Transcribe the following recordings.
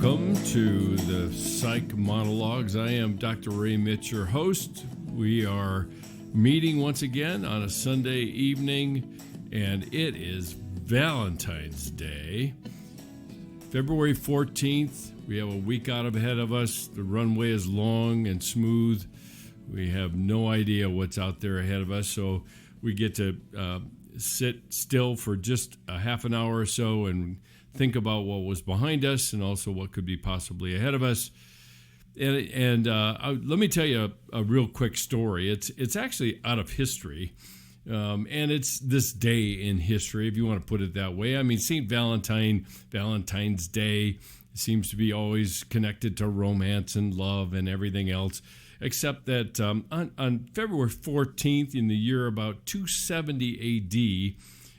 Welcome to the Psych Monologues. I am Dr. Ray Mitsch, your host. We are meeting once again on a Sunday evening, and it is Valentine's Day. February 14th, we have a week out ahead of us. The runway is long and smooth. We have no idea what's out there ahead of us, so we get to sit still for just a half an hour or so and think about what was behind us and also what could be possibly ahead of us. And let me tell you a real quick story. It's actually out of history, and it's this day in history, if you want to put it that way. I mean, St. Valentine's Day seems to be always connected to romance and love and everything else, except that on February 14th in the year about 270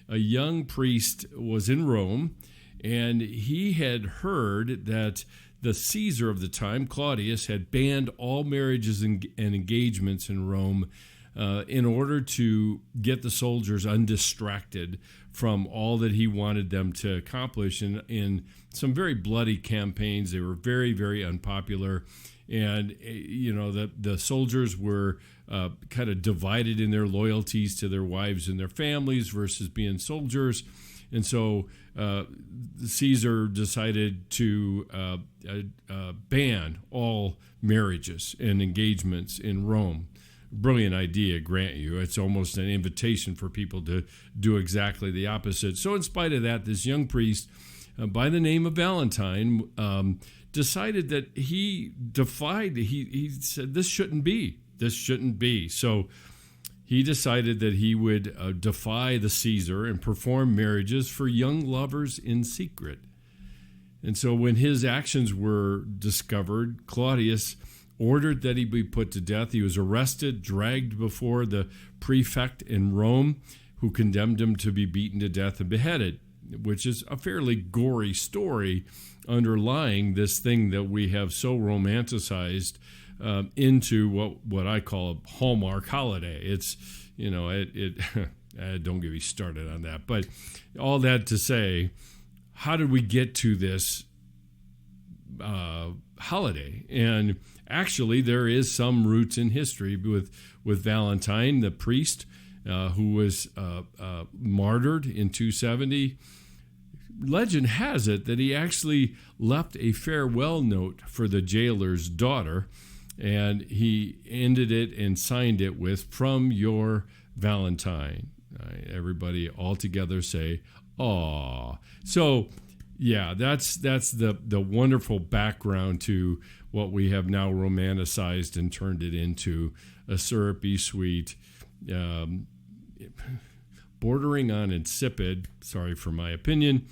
AD, a young priest was in Rome, and he had heard that the Caesar of the time, Claudius, had banned all marriages and engagements in Rome in order to get the soldiers undistracted from all that he wanted them to accomplish in some very bloody campaigns. They were very, very unpopular. And, you know, the soldiers were kind of divided in their loyalties to their wives and their families versus being soldiers. And so Caesar decided to ban all marriages and engagements in Rome. Brilliant idea, grant you. It's almost an invitation for people to do exactly the opposite. So in spite of that, this young priest by the name of Valentine decided that he said, this shouldn't be. So he decided that he would defy the Caesar and perform marriages for young lovers in secret. And so when his actions were discovered, Claudius ordered that he be put to death. He was arrested, dragged before the prefect in Rome, who condemned him to be beaten to death and beheaded, which is a fairly gory story underlying this thing that we have so romanticized into what I call a Hallmark holiday. It's, you know, don't get me started on that. But all that to say, how did we get to this holiday? And actually, there is some roots in history with Valentine, the priest who was martyred in 270. Legend has it that he actually left a farewell note for the jailer's daughter, and he ended it and signed it with, "From your Valentine." Everybody all together say, "Aw." So, yeah, that's the wonderful background to what we have now romanticized and turned it into a syrupy sweet, bordering on insipid, sorry for my opinion,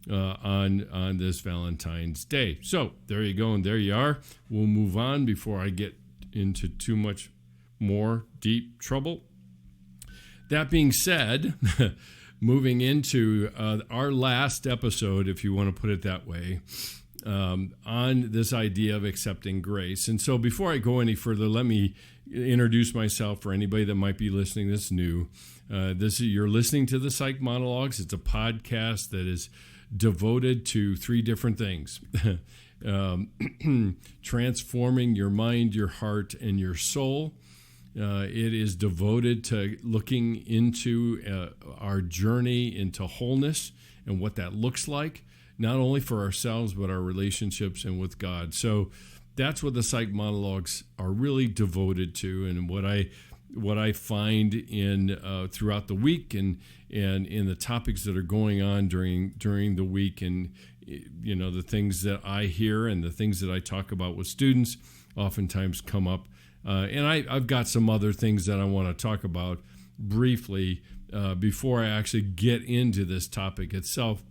on this Valentine's Day. So there you go, and there you are. We'll move on before I get into too much more deep trouble. That being said, moving into our last episode, if you want to put it that way, on this idea of accepting grace. And so before I go any further, let me introduce myself for anybody that might be listening that's new. You're listening to the Psych Monologues. It's a podcast that is devoted to three different things. Transforming your mind, your heart, and your soul. It is devoted to looking into our journey into wholeness and what that looks like, not only for ourselves, but our relationships and with God. So that's what the Psych Monologues are really devoted to, and what I find in throughout the week and in the topics that are going on during the week, and you know, the things that I hear and the things that I talk about with students oftentimes come up. And I've got some other things that I want to talk about briefly before I actually get into this topic itself.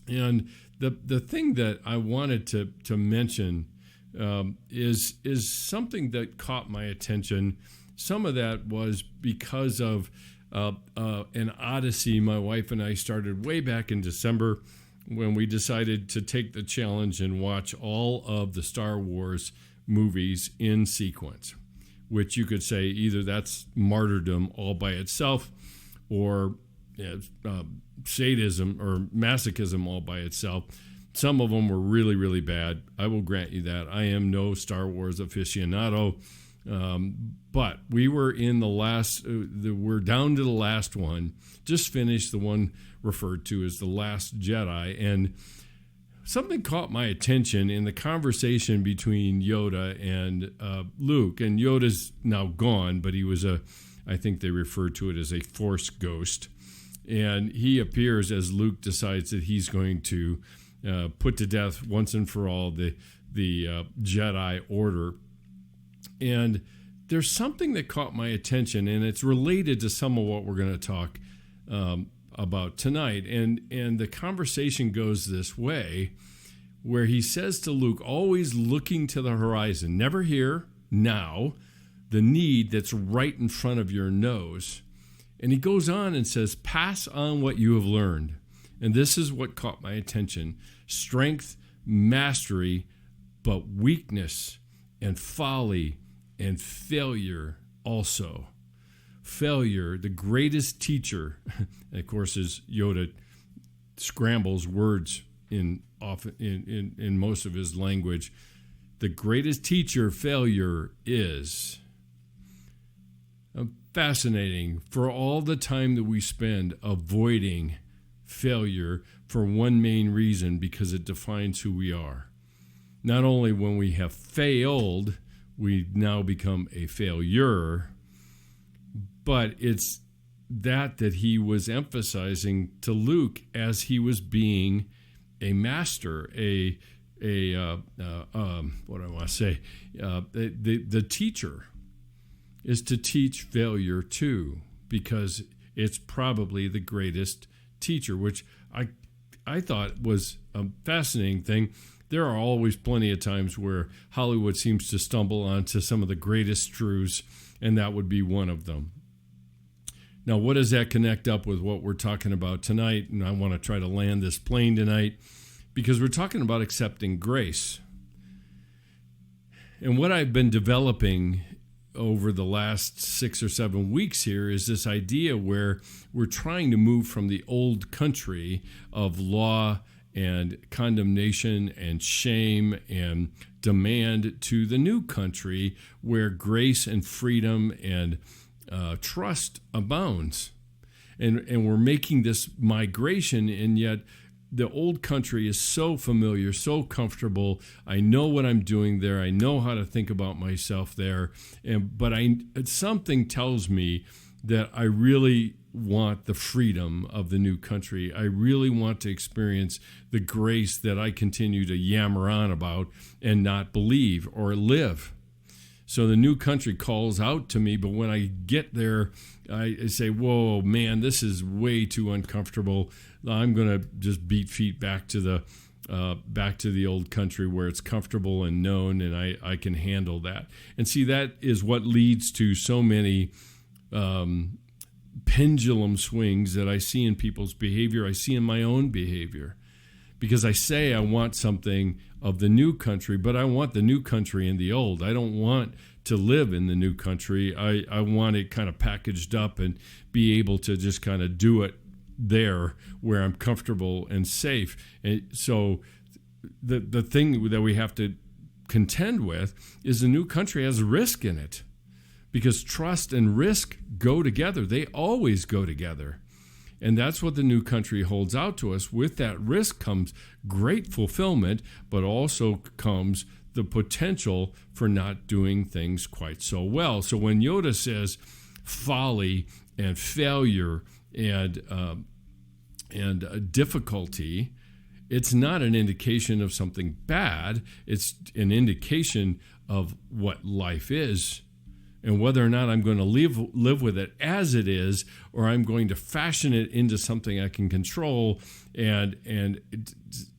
And the thing that I wanted to mention is something that caught my attention. Some of that was because of an odyssey my wife and I started way back in December, when we decided to take the challenge and watch all of the Star Wars movies in sequence, which you could say either that's martyrdom all by itself, or sadism or masochism all by itself. Some of them were really, really bad. I will grant you that. I am no Star Wars aficionado. But we were in the last, we're down to the last one. Just finished the one referred to as The Last Jedi. And something caught my attention in the conversation between Yoda and Luke. And Yoda's now gone, but he was I think they referred to it as a Force ghost. And he appears as Luke decides that he's going to put to death once and for all the Jedi Order. And there's something that caught my attention, and it's related to some of what we're going to talk about tonight. And the conversation goes this way, where he says to Luke, always looking to the horizon, never here, now, the need that's right in front of your nose. And he goes on and says, pass on what you have learned. And this is what caught my attention. Strength, mastery, but weakness and folly and failure also. Failure, the greatest teacher, and of course, as Yoda scrambles words in most of his language, the greatest teacher failure is. Fascinating for all the time that we spend avoiding failure for one main reason, because it defines who we are. Not only when we have failed, we now become a failure, but it's that he was emphasizing to Luke as he was being a master, what do I want to say? The teacher is to teach failure too, because it's probably the greatest teacher, which I thought was a fascinating thing. There are always plenty of times where Hollywood seems to stumble onto some of the greatest truths, and that would be one of them. Now, what does that connect up with what we're talking about tonight? And I want to try to land this plane tonight, because we're talking about accepting grace. And what I've been developing over the last 6 or 7 weeks here is this idea where we're trying to move from the old country of law and condemnation and shame and demand to the new country where grace and freedom and trust abounds. And we're making this migration, and yet the old country is so familiar, so comfortable. I know what I'm doing there. I know how to think about myself there. But something tells me that I really want the freedom of the new country. I really want to experience the grace that I continue to yammer on about and not believe or live. So the new country calls out to me, but when I get there, I say, whoa, man, this is way too uncomfortable. I'm going to just beat feet back to the old country where it's comfortable and known, and I can handle that. And see, that is what leads to so many pendulum swings that I see in people's behavior. I see in my own behavior, because I say I want something of the new country, but I want the new country in the old. I don't want to live in the new country. I want it kind of packaged up and be able to just kind of do it there where I'm comfortable and safe. And so the thing that we have to contend with is the new country has risk in it, because trust and risk go together. They always go together. And that's what the new country holds out to us. With that risk comes great fulfillment, but also comes the potential for not doing things quite so well. So when Yoda says folly and failure and difficulty, it's not an indication of something bad. It's an indication of what life is, and whether or not I'm going to live with it as it is, or I'm going to fashion it into something I can control and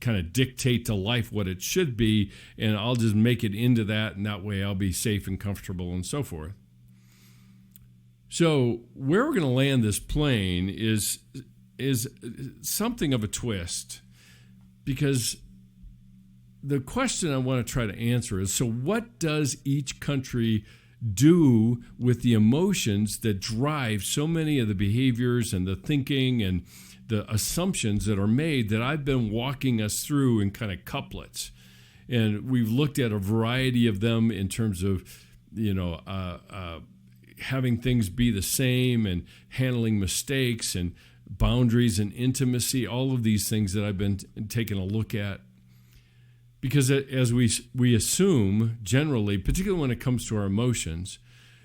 kind of dictate to life what it should be, and I'll just make it into that, and that way I'll be safe and comfortable and so forth. So where we're going to land this plane is something of a twist, because the question I want to try to answer is, so what does each country do with the emotions that drive so many of the behaviors and the thinking and the assumptions that are made that I've been walking us through in kind of couplets. And we've looked at a variety of them in terms of, having things be the same and handling mistakes and boundaries and intimacy, all of these things that I've been taking a look at. Because as we assume generally, particularly when it comes to our emotions,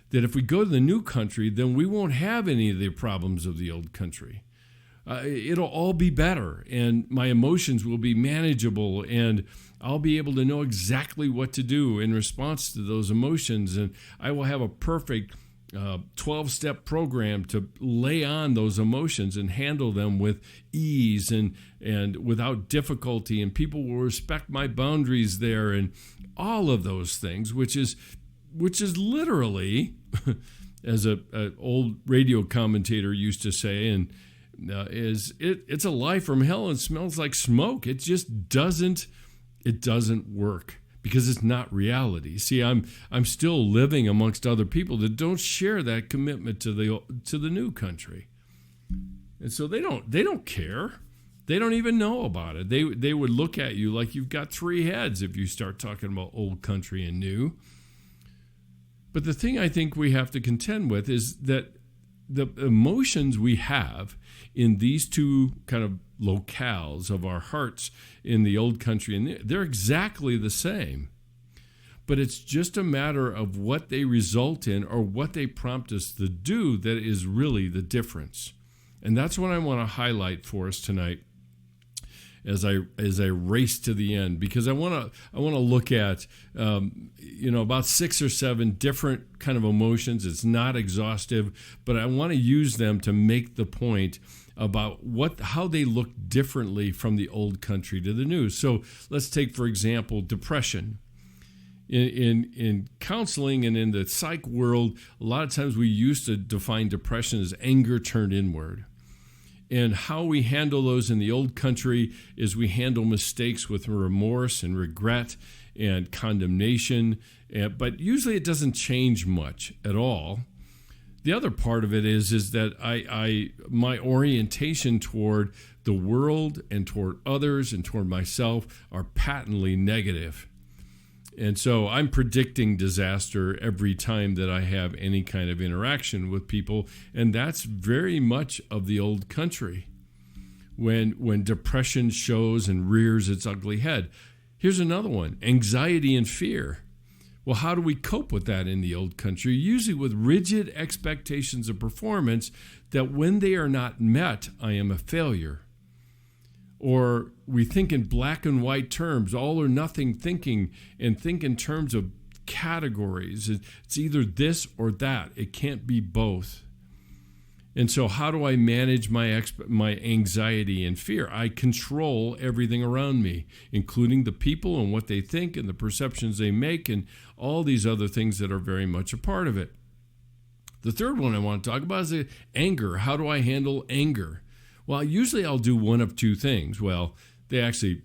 that if we go to the new country, then we won't have any of the problems of the old country. It'll all be better, and my emotions will be manageable, and I'll be able to know exactly what to do in response to those emotions, and I will have a perfect 12-step program to lay on those emotions and handle them with ease and without difficulty, and people will respect my boundaries there, and all of those things, which is literally, as an old radio commentator used to say, and it's a lie from hell and smells like smoke. It just doesn't work because it's not reality. See, I'm still living amongst other people that don't share that commitment to the new country, and so they don't care. They don't even know about it. They would look at you like you've got three heads if you start talking about old country and new. But the thing I think we have to contend with is that the emotions we have in these two kind of locales of our hearts in the old country, and they're exactly the same. But it's just a matter of what they result in or what they prompt us to do that is really the difference. And that's what I want to highlight for us tonight as I race to the end, because I want to look at about 6 or 7 different kind of emotions. It's not exhaustive, but I want to use them to make the point about how they look differently from the old country to the new. So let's take, for example, depression. In counseling and in the psych world, a lot of times we used to define depression as anger turned inward. And how we handle those in the old country is we handle mistakes with remorse and regret and condemnation, but usually it doesn't change much at all. The other part of it is that my orientation toward the world and toward others and toward myself are patently negative. And so I'm predicting disaster every time that I have any kind of interaction with people, and that's very much of the old country. When depression shows and rears its ugly head. Here's another one, anxiety and fear. Well, how do we cope with that in the old country? Usually with rigid expectations of performance that when they are not met, I am a failure. Or we think in black and white terms, all or nothing thinking, and think in terms of categories. It's either this or that. It can't be both. And so how do I manage my anxiety and fear? I control everything around me, including the people and what they think and the perceptions they make and all these other things that are very much a part of it. The third one I want to talk about is anger. How do I handle anger? Well, usually I'll do one of two things. Well, they actually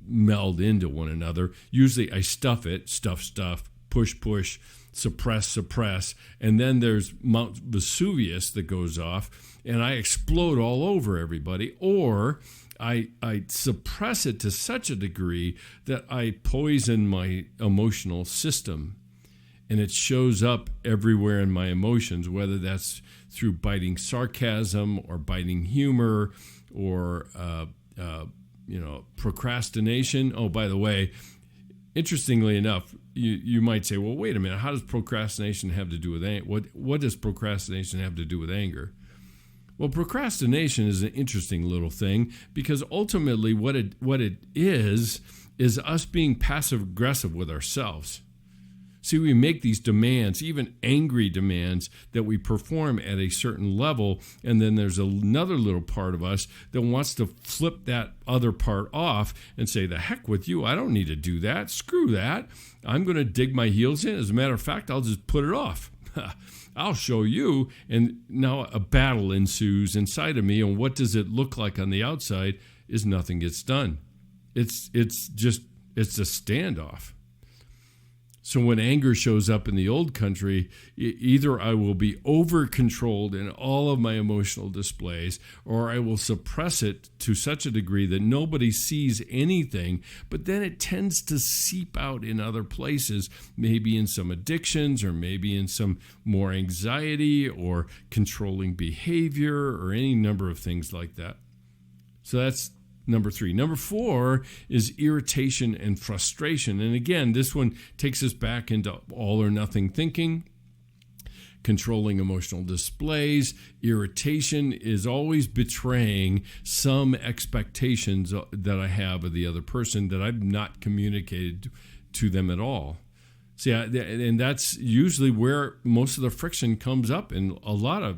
meld into one another. Usually I stuff, push, suppress, and then there's Mount Vesuvius that goes off, and I explode all over everybody. Or I suppress it to such a degree that I poison my emotional system. And it shows up everywhere in my emotions, whether that's through biting sarcasm or biting humor or, procrastination. Oh, by the way, interestingly enough, you might say, well, wait a minute, how does procrastination have to do with anger? What does procrastination have to do with anger? Well, procrastination is an interesting little thing because ultimately what it is us being passive-aggressive with ourselves. See, we make these demands, even angry demands, that we perform at a certain level, and then there's another little part of us that wants to flip that other part off and say, the heck with you, I don't need to do that, screw that, I'm going to dig my heels in. As a matter of fact, I'll just put it off. I'll show you, and now a battle ensues inside of me, and what does it look like on the outside is nothing gets done. It's a standoff. So when anger shows up in the old country, either I will be over-controlled in all of my emotional displays, or I will suppress it to such a degree that nobody sees anything, but then it tends to seep out in other places, maybe in some addictions, or maybe in some more anxiety or controlling behavior, or any number of things like that. So that's number 3. Number 4 is irritation and frustration. And again, this one takes us back into all or nothing thinking, controlling emotional displays. Irritation is always betraying some expectations that I have of the other person that I've not communicated to them at all. See, and that's usually where most of the friction comes up in a lot of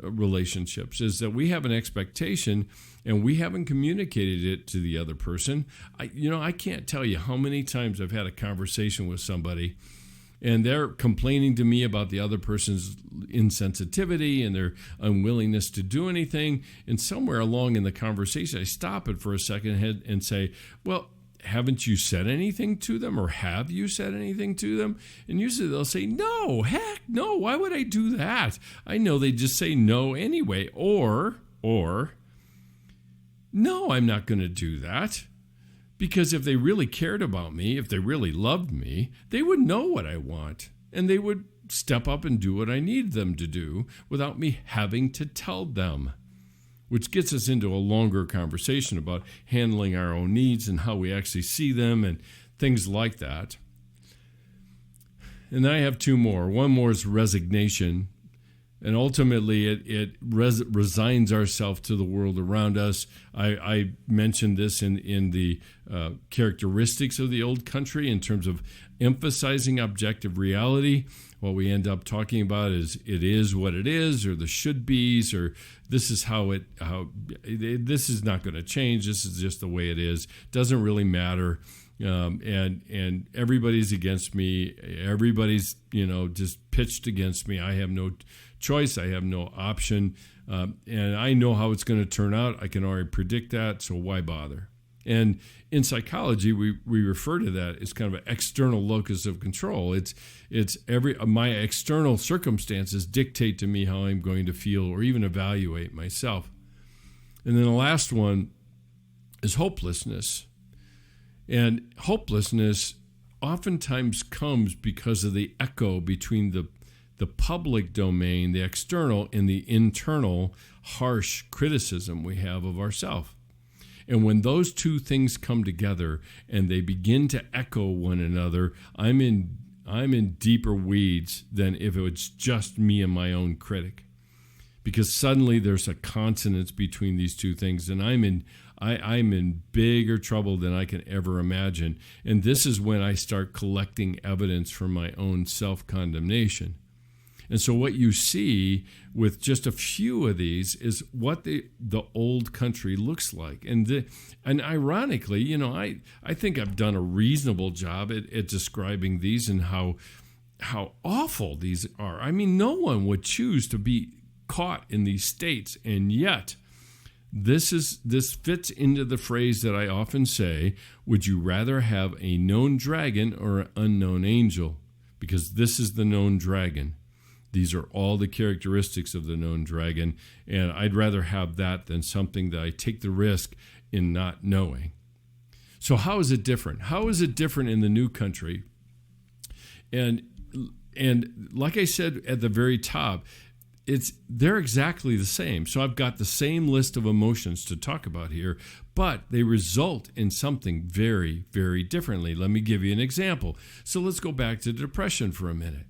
relationships, is that we have an expectation and we haven't communicated it to the other person. I can't tell you how many times I've had a conversation with somebody and they're complaining to me about the other person's insensitivity and their unwillingness to do anything. And somewhere along in the conversation, I stop it for a second and say, well, haven't you said anything to them, or have you said anything to them? And usually they'll say, no, heck no, why would I do that? I know they just say no anyway. Or, no, I'm not going to do that. Because if they really cared about me, if they really loved me, they would know what I want. And they would step up and do what I need them to do without me having to tell them. Which gets us into a longer conversation about handling our own needs and how we actually see them and things like that. And then I have 2 more. One more is resignation. And ultimately, it resigns ourselves to the world around us. I mentioned this in the characteristics of the old country in terms of emphasizing objective reality. What we end up talking about is it is what it is, or the should be's, or this is this is not going to change. This is just the way it is. Doesn't really matter. And everybody's against me. Everybody's just pitched against me. I have no choice. I have no option. And I know how it's going to turn out. I can already predict that. So why bother? And in psychology, we refer to that as kind of an external locus of control. It's my external circumstances dictate to me how I'm going to feel or even evaluate myself. And then the last one is hopelessness. And hopelessness oftentimes comes because of the echo between the public domain, the external, and the internal harsh criticism we have of ourselves. And when those two things come together and they begin to echo one another, I'm in deeper weeds than if it was just me and my own critic. Because suddenly there's a consonance between these two things, and I'm in bigger trouble than I can ever imagine. And this is when I start collecting evidence for my own self-condemnation. And so what you see with just a few of these is what the old country looks like. And ironically, I think I've done a reasonable job at describing these and how awful these are. I mean, no one would choose to be caught in these states, and yet this fits into the phrase that I often say, would you rather have a known dragon or an unknown angel? Because this is the known dragon. These are all the characteristics of the known dragon, and I'd rather have that than something that I take the risk in not knowing. So how is it different? How is it different in the new country? And like I said at the very top, they're exactly the same. So I've got the same list of emotions to talk about here, but they result in something very, very differently. Let me give you an example. So let's go back to depression for a minute.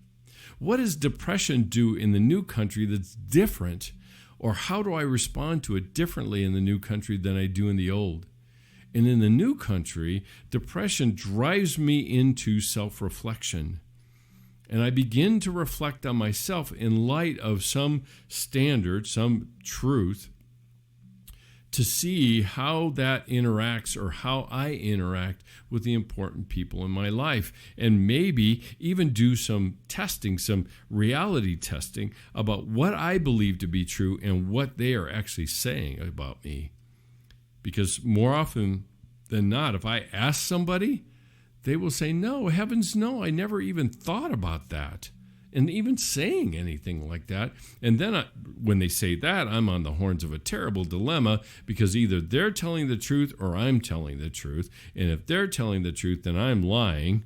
What does depression do in the new country that's different, or how do I respond to it differently in the new country than I do in the old? And in the new country, depression drives me into self-reflection. And I begin to reflect on myself in light of some standard, some truth, to see how that interacts or how I interact with the important people in my life, and maybe even do some testing, some reality testing about what I believe to be true and what they are actually saying about me. Because more often than not, if I ask somebody, they will say, no, heavens no, I never even thought about that. And even saying anything like that. And then when they say that, I'm on the horns of a terrible dilemma, because either they're telling the truth or I'm telling the truth. And if they're telling the truth, then I'm lying.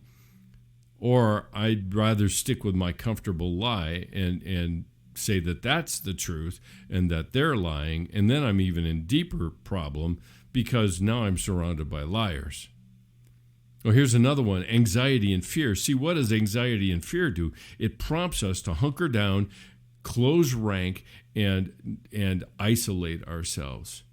Or I'd rather stick with my comfortable lie and say that that's the truth and that they're lying. And then I'm even in deeper problem, because now I'm surrounded by liars. Well, here's another one, anxiety and fear. See, what does anxiety and fear do? It prompts us to hunker down, close rank, and isolate ourselves.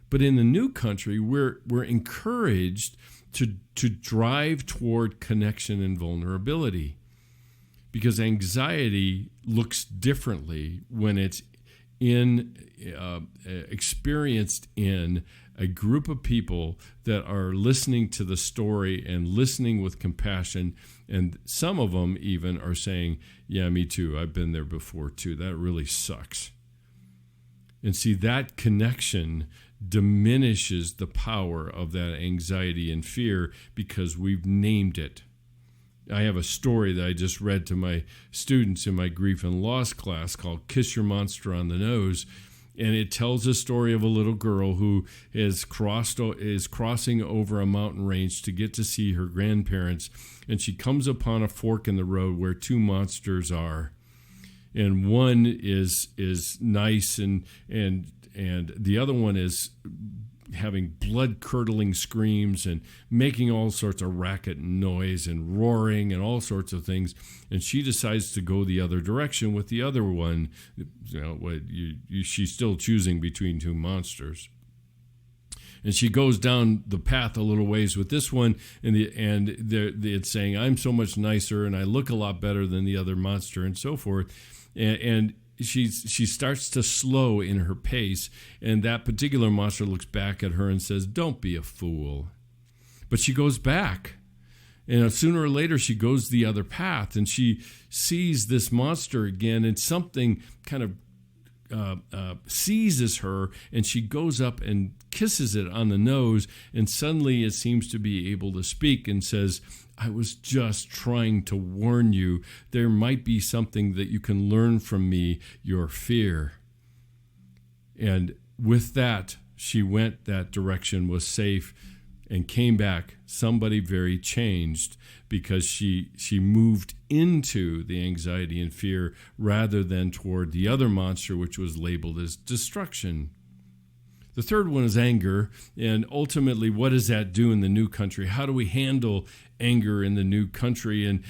But in the new country, we're encouraged to drive toward connection and vulnerability, because anxiety looks differently when it's experienced in a group of people that are listening to the story and listening with compassion. And some of them even are saying, yeah, me too. I've been there before too. That really sucks. And see, that connection diminishes the power of that anxiety and fear, because we've named it. I have a story that I just read to my students in my grief and loss class called Kiss Your Monster on the Nose. And it tells a story of a little girl who is crossing over a mountain range to get to see her grandparents. And she comes upon a fork in the road where two monsters are. And one is nice and the other one is having blood-curdling screams and making all sorts of racket and noise and roaring and all sorts of things. And she decides to go the other direction with the other one. She's still choosing between two monsters. And she goes down the path a little ways with this one, and it's saying, I'm so much nicer and I look a lot better than the other monster, and so forth. And she starts to slow in her pace, and that particular monster looks back at her and says, don't be a fool. But she goes back, and sooner or later she goes the other path, and she sees this monster again, and something kind of seizes her, and she goes up and kisses it on the nose, and suddenly it seems to be able to speak and says, I was just trying to warn you. There might be something that you can learn from me, your fear. And with that, she went that direction, was safe, and came back somebody very changed, because she moved into the anxiety and fear rather than toward the other monster, which was labeled as destruction. The third one is anger, and ultimately, what does that do in the new country? How do we handle anger in the new country? And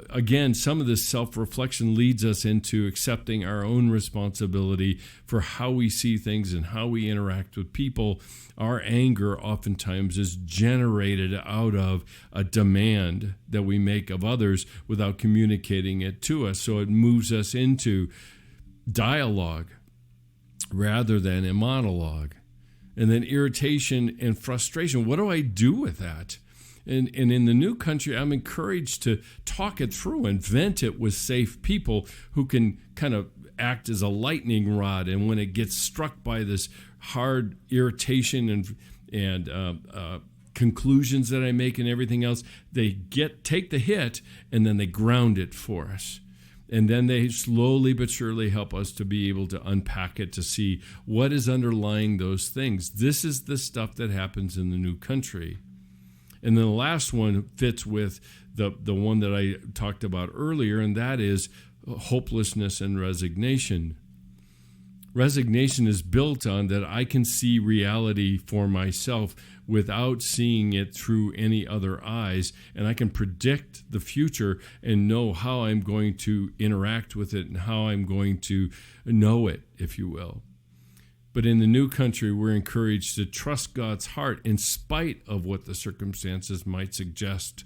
again, some of this self-reflection leads us into accepting our own responsibility for how we see things and how we interact with people. Our anger oftentimes is generated out of a demand that we make of others without communicating it to us. So it moves us into dialogue rather than a monologue. And then irritation and frustration. What do I do with that? And in the new country, I'm encouraged to talk it through and vent it with safe people who can kind of act as a lightning rod. And when it gets struck by this hard irritation and conclusions that I make and everything else, they take the hit and then they ground it for us. And then they slowly but surely help us to be able to unpack it, to see what is underlying those things. This is the stuff that happens in the new country. And then the last one fits with the one that I talked about earlier, and that is hopelessness and resignation. Resignation is built on that I can see reality for myself without seeing it through any other eyes, and I can predict the future and know how I'm going to interact with it and how I'm going to know it, if you will. But in the new country, we're encouraged to trust God's heart in spite of what the circumstances might suggest.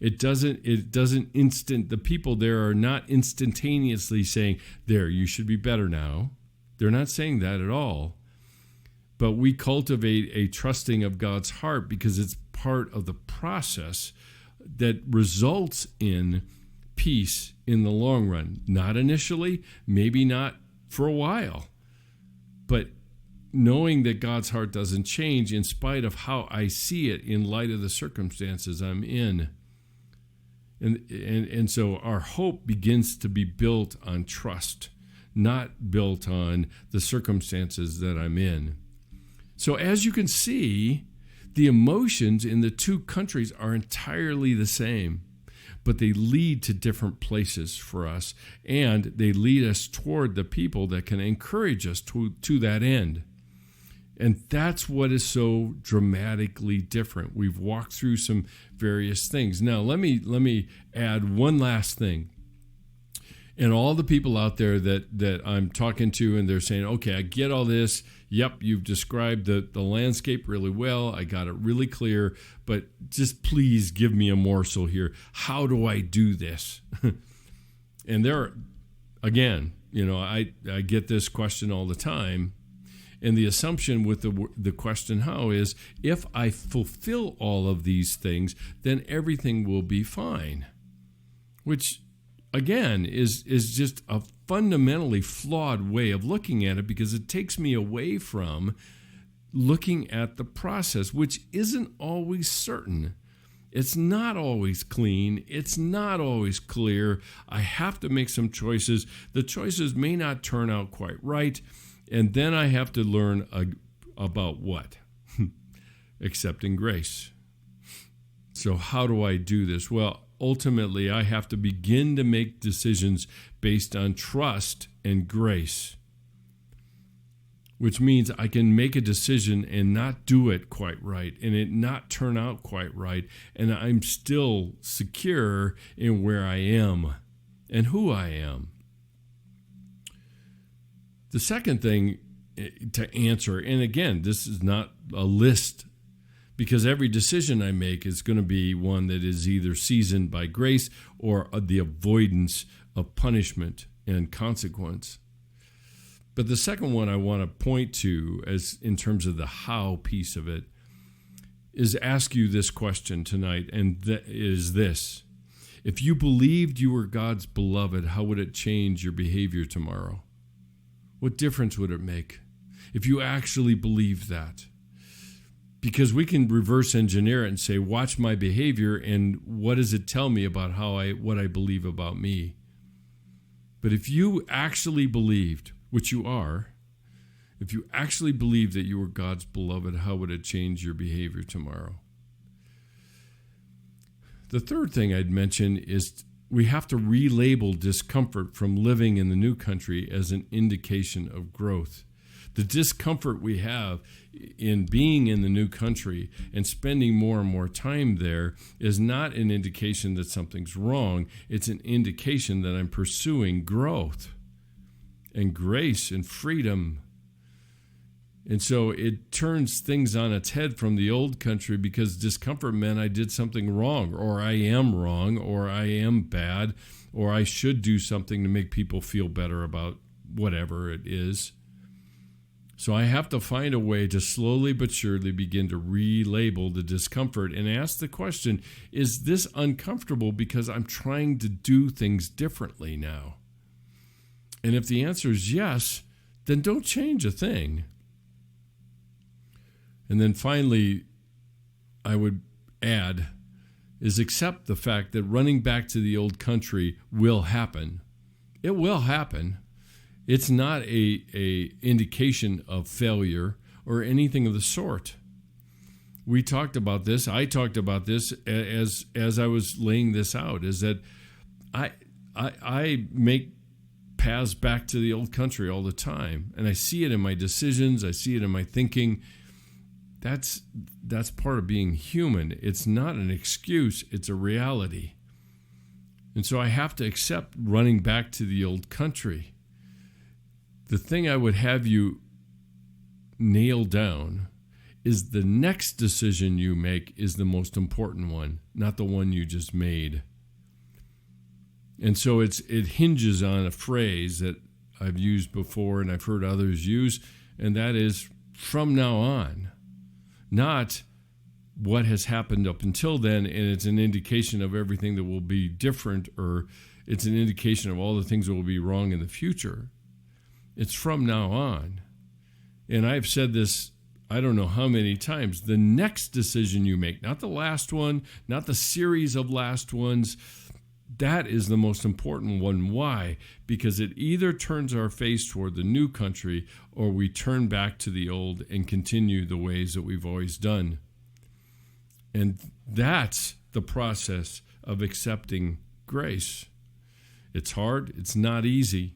The people there are not instantaneously saying, there, you should be better now. They're not saying that at all. But we cultivate a trusting of God's heart because it's part of the process that results in peace in the long run. Not initially, maybe not for a while, but knowing that God's heart doesn't change in spite of how I see it in light of the circumstances I'm in. And so our hope begins to be built on trust, not built on the circumstances that I'm in. So as you can see, the emotions in the two countries are entirely the same, but they lead to different places for us, and they lead us toward the people that can encourage us to that end. And that's what is so dramatically different. We've walked through some various things. Now, let me add one last thing. And all the people out there that I'm talking to, and they're saying, okay, I get all this. Yep, you've described the landscape really well. I got it really clear. But just please give me a morsel here. How do I do this? And again, I get this question all the time. And the assumption with the question how is, if I fulfill all of these things, then everything will be fine. Which, again, is just a fundamentally flawed way of looking at it, because it takes me away from looking at the process, which isn't always certain. It's not always clean. It's not always clear. I have to make some choices. The choices may not turn out quite right. And then I have to learn about what? Accepting grace. So how do I do this? Well, ultimately, I have to begin to make decisions based on trust and grace, which means I can make a decision and not do it quite right, and it not turn out quite right, and I'm still secure in where I am and who I am. The second thing to answer, and again, this is not a list, because every decision I make is going to be one that is either seasoned by grace or the avoidance of punishment and consequence. But the second one I want to point to, as in terms of the how piece of it, is ask you this question tonight, and that is this. If you believed you were God's beloved, how would it change your behavior tomorrow? What difference would it make if you actually believe that? Because we can reverse engineer it and say, watch my behavior, and what does it tell me about what I believe about me? But if you actually believed, which you are, if you actually believed that you were God's beloved, how would it change your behavior tomorrow? The third thing I'd mention is we have to relabel discomfort from living in the new country as an indication of growth. The discomfort we have in being in the new country and spending more and more time there is not an indication that something's wrong. It's an indication that I'm pursuing growth and grace and freedom. And so it turns things on its head from the old country, because discomfort meant I did something wrong, or I am wrong, or I am bad, or I should do something to make people feel better about whatever it is. So I have to find a way to slowly but surely begin to relabel the discomfort and ask the question, is this uncomfortable because I'm trying to do things differently now? And if the answer is yes, then don't change a thing. And then finally, I would add, is accept the fact that running back to the old country will happen. It will happen. It's not a indication of failure or anything of the sort. We talked about this. I talked about this as I was laying this out, is that I make paths back to the old country all the time, and I see it in my decisions. I see it in my thinking. That's part of being human. It's not an excuse. It's a reality. And so I have to accept running back to the old country. The thing I would have you nail down is the next decision you make is the most important one, not the one you just made. And so it hinges on a phrase that I've used before and I've heard others use, and that is from now on. Not what has happened up until then, and it's an indication of everything that will be different, or it's an indication of all the things that will be wrong in the future. It's from now on. And I've said this, I don't know how many times, the next decision you make, not the last one, not the series of last ones, that is the most important one. Why? Because it either turns our face toward the new country or we turn back to the old and continue the ways that we've always done. And that's the process of accepting grace. It's hard. It's not easy.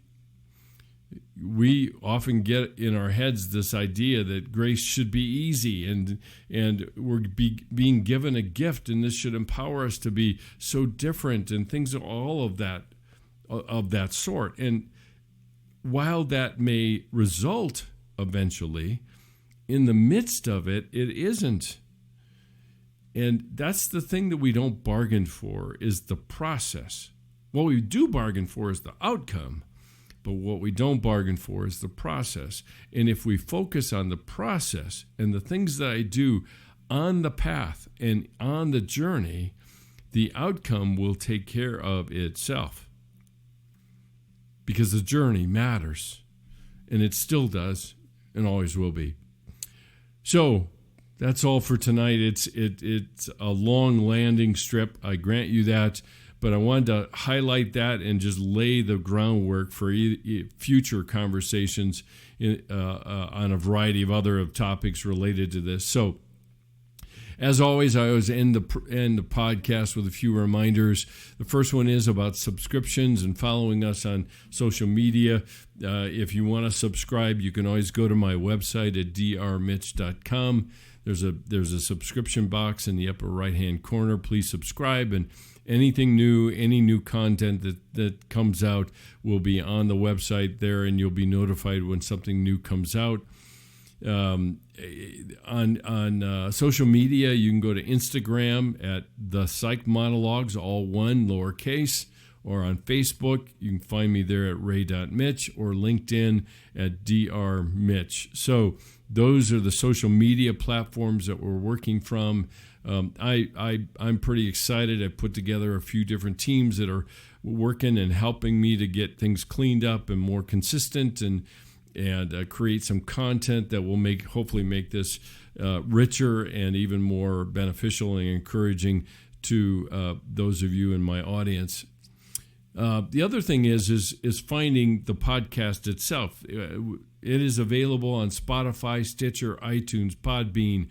We often get in our heads this idea that grace should be easy and we're being given a gift, and this should empower us to be so different and things all of that sort. And while that may result eventually, in the midst of it, it isn't. And that's the thing that we don't bargain for, is the process. What we do bargain for is the outcome. But what we don't bargain for is the process. And if we focus on the process and the things that I do on the path and on the journey, the outcome will take care of itself. Because the journey matters. And it still does and always will be. So that's all for tonight. It's a long landing strip. I grant you that. But I wanted to highlight that and just lay the groundwork for future conversations on a variety of other topics related to this. So, as always, I always end the podcast with a few reminders. The first one is about subscriptions and following us on social media. If you want to subscribe, you can always go to my website at drmitch.com. There's a subscription box in the upper right-hand corner. Please subscribe, and anything new, any new content that comes out will be on the website there, and you'll be notified when something new comes out. On social media, you can go to Instagram at the Psych Monologues, all one, lowercase, or on Facebook. You can find me there at ray.mitch, or LinkedIn at drmitch. So those are the social media platforms that we're working from. I'm pretty excited. I put together a few different teams that are working and helping me to get things cleaned up and more consistent, and create some content that will hopefully make this richer and even more beneficial and encouraging to those of you in my audience. The other thing is finding the podcast itself. It is available on Spotify, Stitcher, iTunes, Podbean,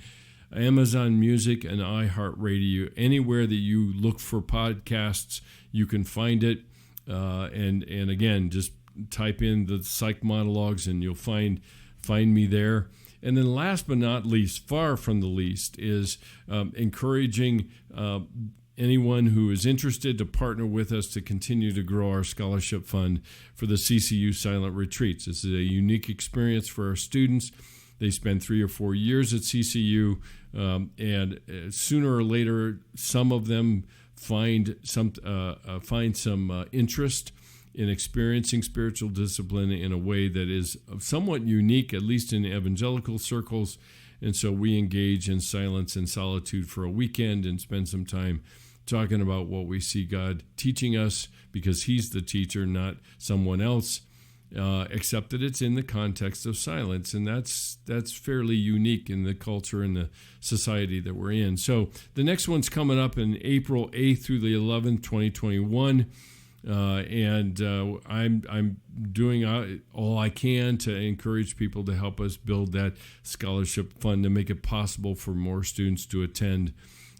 Amazon Music, and iHeartRadio. Anywhere that you look for podcasts, you can find it. And again, just type in the Psych Monologues and you'll find me there. And then last but not least, far from the least, is encouraging anyone who is interested to partner with us to continue to grow our scholarship fund for the CCU Silent Retreats. This is a unique experience for our students. They spend 3 or 4 years at CCU, and sooner or later, some of them find some interest in experiencing spiritual discipline in a way that is somewhat unique, at least in evangelical circles. And so we engage in silence and solitude for a weekend and spend some time talking about what we see God teaching us, because He's the teacher, not someone else, except that it's in the context of silence. And that's fairly unique in the culture and the society that we're in. So the next one's coming up in April 8th through the 11th, 2021. I'm doing all I can to encourage people to help us build that scholarship fund to make it possible for more students to attend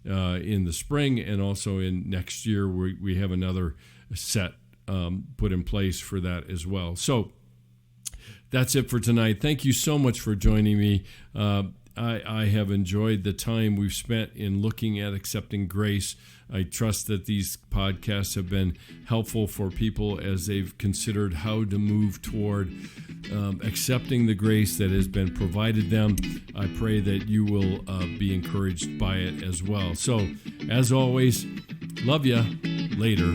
in the spring, and also in next year we have another set put in place for that as well. So that's it for tonight. Thank you so much for joining me. I have enjoyed the time we've spent in looking at accepting grace. I trust that these podcasts have been helpful for people as they've considered how to move toward accepting the grace that has been provided them. I pray that you will be encouraged by it as well. So, as always, love ya. Later.